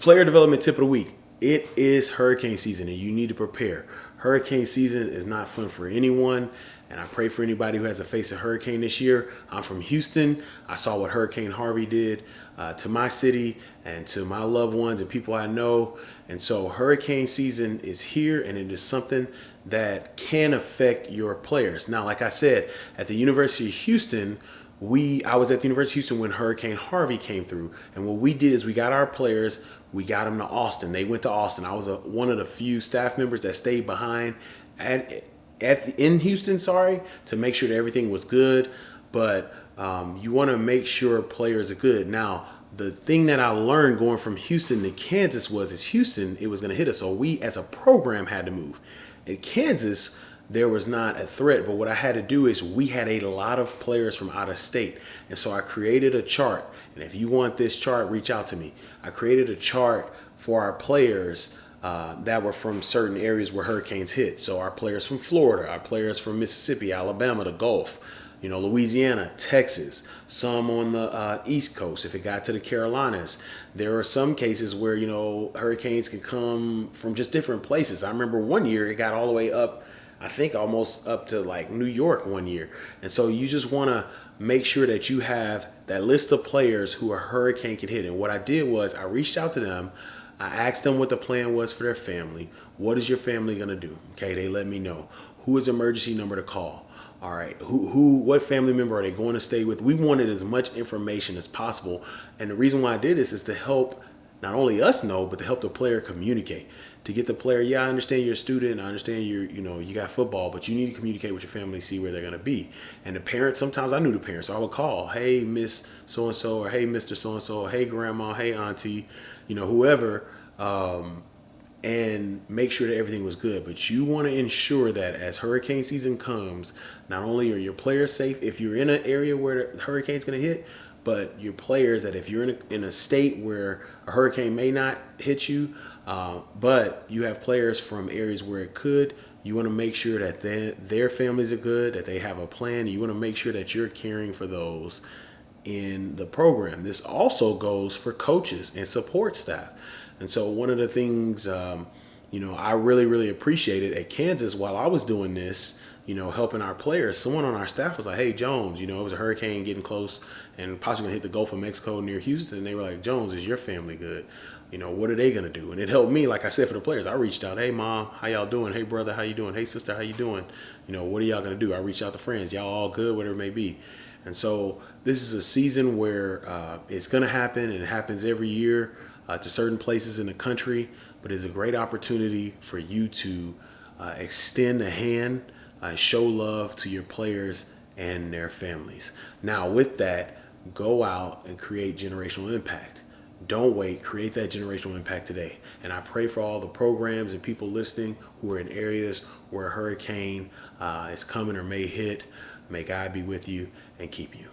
Player development tip of the week. It is hurricane season and you need to prepare. Hurricane season is not fun for anyone. And I pray for anybody who has to face a hurricane this year. I'm from Houston. I saw what Hurricane Harvey did to my city and to my loved ones and people I know. And so hurricane season is here, and it is something that can affect your players. Now, like I said, at the University of Houston, I was at the University of Houston when Hurricane Harvey came through, and what we did is we got our players, we got them to Austin. They went to Austin. I was one of the few staff members that stayed behind in Houston, to make sure that everything was good. But you want to make sure players are good. Now, the thing that I learned going from Houston to Kansas is Houston, it was going to hit us. So we as a program had to move. In Kansas, there was not a threat, but what I had to do is we had a lot of players from out of state. And so I created a chart. And if you want this chart, reach out to me. I created a chart for our players that were from certain areas where hurricanes hit. So our players from Florida, our players from Mississippi, Alabama, the Gulf, Louisiana, Texas, some on the East Coast. If it got to the Carolinas, there are some cases where, hurricanes can come from just different places. I remember one year it got all the way up, I think almost up to like New York one year. And so you just want to make sure that you have that list of players who a hurricane could hit. And what I did was I reached out to them. I asked them what the plan was for their family. What is your family going to do? Okay, they let me know. Who is the emergency number to call? All right, what family member are they going to stay with? We wanted as much information as possible. And the reason why I did this is to help not only us know, but to help the player communicate. To get the player, I understand you're a student, I understand you got football, but you need to communicate with your family, see where they're going to be. And the parents, sometimes I knew the parents, so I would call, hey, Miss so-and-so, or hey, Mr. So-and-so, or hey, Grandma, hey, Auntie, whoever, and make sure that everything was good. But you want to ensure that as hurricane season comes, not only are your players safe if you're in an area where the hurricane's going to hit, but your players, that if you're in a state where a hurricane may not hit you, but you have players from areas where it could, you want to make sure that their families are good, that they have a plan. You want to make sure that you're caring for those in the program. This also goes for coaches and support staff. And so one of the things, I really, really appreciated at Kansas while I was doing this, helping our players, someone on our staff was like, hey, Jones, it was a hurricane getting close and possibly gonna hit the Gulf of Mexico near Houston. And they were like, Jones, is your family good? What are they gonna do? And it helped me, like I said, for the players. I reached out, hey, Mom, how y'all doing? Hey, brother, how you doing? Hey, sister, how you doing? What are y'all gonna do? I reached out to friends. Y'all all good, whatever it may be. And so this is a season where it's gonna happen, and it happens every year to certain places in the country, but it's a great opportunity for you to extend a hand, show love to your players and their families. Now, with that, go out and create generational impact. Don't wait. Create that generational impact today. And I pray for all the programs and people listening who are in areas where a hurricane is coming or may hit. May God be with you and keep you.